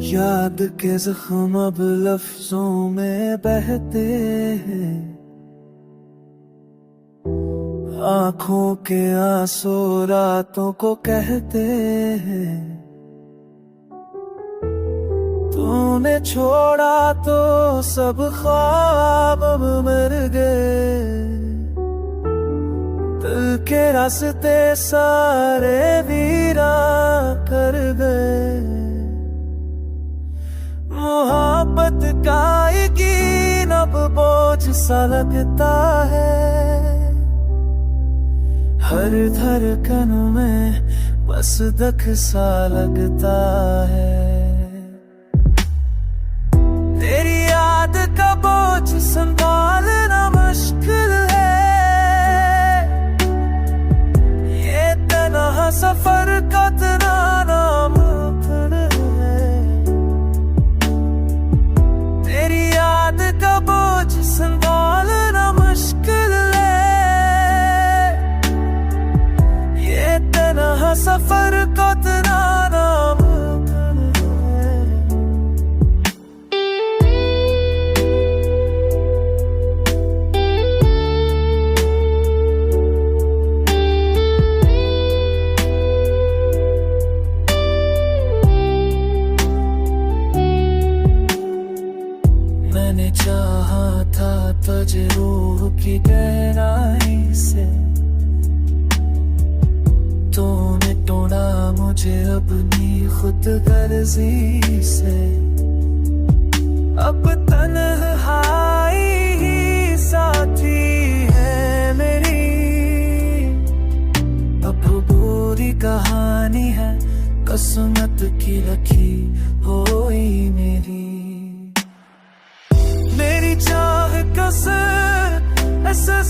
याद के जख्म अब लफ्जों में बहते हैं, आंखों के आंसू रातों को कहते हैं। तूने छोड़ा तो सब ख्वाब अब मर गए, दिल के रास्ते सारे वीरा कर गए। मोहब्बत का यकीन अब बोझ सा लगता है, हर धड़कन में बस दख सा लगता है। तेरी याद का बोझ संभालना मुश्किल है, ये तन्हा सफर कितना नामुमकिन है। तेरी याद का बोझ संभालना मुश्किल है, ये तन्हा सफर कितना नामुमकिन है। मैंने चाहा था तुझे रूह की गहराई से, तूने तोड़ा मुझे अपनी खुद गर्जी से। अब तन्हाई ही साथी है मेरी, अब बुरी कहानी है किस्मत की लिखी हुई मेरी। मेरी चाह का सर ऐसा